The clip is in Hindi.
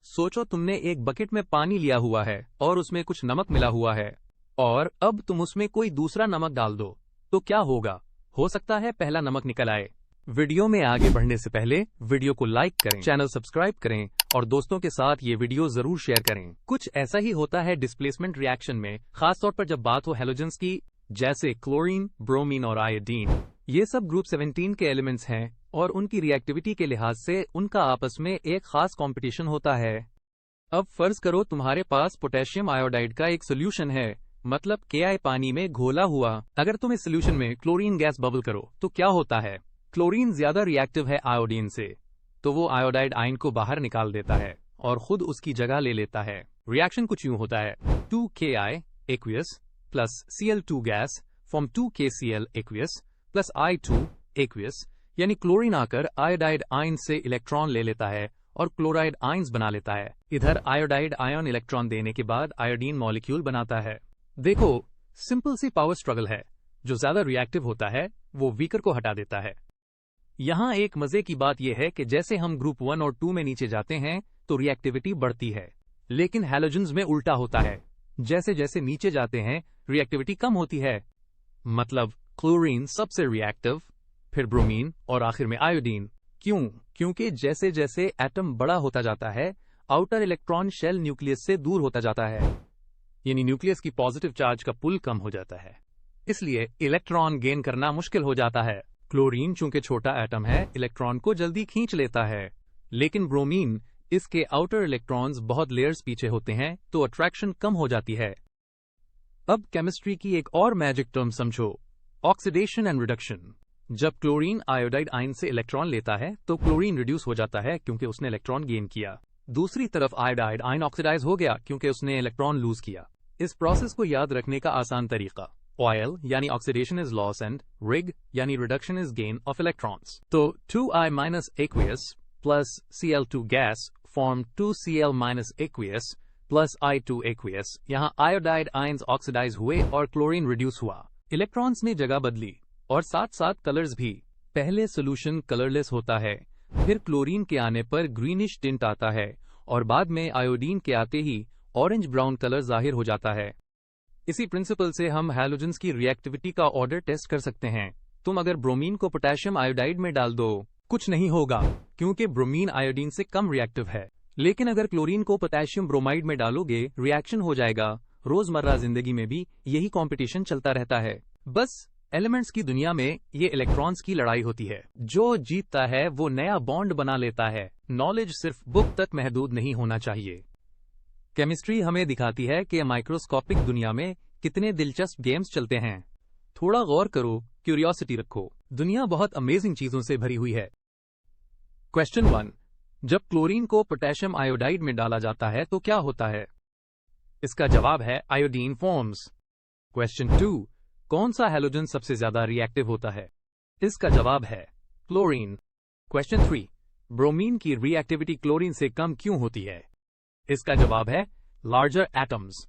सोचो तुमने एक बकेट में पानी लिया हुआ है और उसमें कुछ नमक मिला हुआ है और अब तुम उसमें कोई दूसरा नमक डाल दो, तो क्या होगा? हो सकता है पहला नमक निकल आए। वीडियो में आगे बढ़ने से पहले वीडियो को लाइक करें, चैनल सब्सक्राइब करें और दोस्तों के साथ ये वीडियो जरूर शेयर करें। कुछ ऐसा ही होता है डिस्प्लेसमेंट रिएक्शन में, खासतौर पर जब बात हो हैलोजेंस की, जैसे क्लोरीन, ब्रोमीन और आयोडीन। ये सब ग्रुप 17 के एलिमेंट्स हैं और उनकी रिएक्टिविटी के लिहाज से उनका आपस में एक खास कंपटीशन होता है। अब फर्ज करो तुम्हारे पास पोटेशियम आयोडाइड का एक सोल्यूशन है, मतलब Ki पानी में घोला हुआ। अगर तुम इस सोल्यूशन में क्लोरीन गैस बबल करो तो क्या होता है? क्लोरीन ज्यादा रिएक्टिव है आयोडीन से, तो वो आयोडाइड आयन को बाहर निकाल देता है और खुद उसकी जगह ले लेता है। रिएक्शन कुछ यूं होता है, 2Ki aqueous plus Cl2 gas form 2KCl aqueous plus I2 aqueous, यानी क्लोरीन आकर आयोडाइड आयन से इलेक्ट्रॉन ले लेता है और क्लोराइड आयन्स बना लेता है। इधर आयोडाइड आयन इलेक्ट्रॉन देने के बाद आयोडीन मॉलिक्यूल बनाता है। देखो, सिंपल सी पावर स्ट्रगल है। जो ज्यादा रिएक्टिव होता है वो वीकर को हटा देता है। यहाँ एक मजे की बात यह है कि जैसे हम ग्रुप 1 और 2 में नीचे जाते हैं तो रिएक्टिविटी बढ़ती है, लेकिन हैलोजेंस में उल्टा होता है। जैसे जैसे नीचे जाते हैं रिएक्टिविटी कम होती है। मतलब क्लोरीन सबसे रिएक्टिव, फिर ब्रोमीन और आखिर में आयोडीन। क्यों? क्योंकि जैसे जैसे एटम बड़ा होता जाता है, आउटर इलेक्ट्रॉन शेल न्यूक्लियस से दूर होता जाता है, यानी न्यूक्लियस की पॉजिटिव चार्ज का पुल कम हो जाता है, इसलिए इलेक्ट्रॉन गेन करना मुश्किल हो जाता है। क्लोरीन चूंकि छोटा एटम है, इलेक्ट्रॉन को जल्दी खींच लेता है, लेकिन ब्रोमीन, इसके आउटर इलेक्ट्रॉन्स बहुत लेयर्स पीछे होते हैं, तो अट्रैक्शन कम हो जाती है। अब केमिस्ट्री की एक और मैजिक टर्म समझो, ऑक्सीडेशन एंड रिडक्शन। जब क्लोरीन आयोडाइड आयन से इलेक्ट्रॉन लेता है तो क्लोरीन रिड्यूस हो जाता है क्योंकि उसने इलेक्ट्रॉन गेन किया। दूसरी तरफ आयोडाइड आयन ऑक्सीडाइज हो गया क्योंकि उसने इलेक्ट्रॉन लूज किया। इस प्रोसेस को याद रखने का आसान तरीका, ऑयल यानी oxidation is loss and rig यानी reduction is gain of electrons. तो 2I- aqueous plus Cl2 gas form 2Cl- aqueous plus I2 aqueous। यहाँ आयोडाइड आयन्स ऑक्सीडाइज हुए और क्लोरीन रिड्यूस हुआ। इलेक्ट्रॉन्स ने जगह बदली और साथ साथ कलर्स भी। पहले सोल्यूशन कलरलेस होता है, फिर क्लोरीन के आने पर ग्रीनिश टिंट आता है और बाद में आयोडीन के आते ही ऑरेंज ब्राउन कलर जाहिर हो जाता है। इसी प्रिंसिपल से हम हैलोजेंस की रिएक्टिविटी का ऑर्डर टेस्ट कर सकते हैं। तुम अगर ब्रोमीन को पोटेशियम आयोडाइड में डाल दो, कुछ नहीं होगा क्योंकि ब्रोमीन आयोडीन से कम रिएक्टिव है। लेकिन अगर क्लोरीन को पोटेशियम ब्रोमाइड में डालोगे, रिएक्शन हो जाएगा। रोजमर्रा जिंदगी में भी यही कंपटीशन चलता रहता है। बस एलिमेंट्स की दुनिया में ये इलेक्ट्रॉन्स की लड़ाई होती है। जो जीतता है वो नया बॉन्ड बना लेता है। नॉलेज सिर्फ बुक तक महदूद नहीं होना चाहिए। केमिस्ट्री हमें दिखाती है कि माइक्रोस्कोपिक दुनिया में कितने दिलचस्प गेम्स चलते हैं। थोड़ा गौर करो, क्यूरियोसिटी रखो, दुनिया बहुत अमेजिंग चीजों से भरी हुई है। क्वेश्चन 1, जब क्लोरीन को पोटेशियम आयोडाइड में डाला जाता है तो क्या होता है? इसका जवाब है आयोडीन फॉर्म्स। क्वेश्चन 2, कौन सा हैलोजन सबसे ज्यादा रिएक्टिव होता है? इसका जवाब है क्लोरीन। क्वेश्चन 3, ब्रोमीन की रिएक्टिविटी क्लोरीन से कम क्यों होती है? इसका जवाब है लार्जर एटम्स।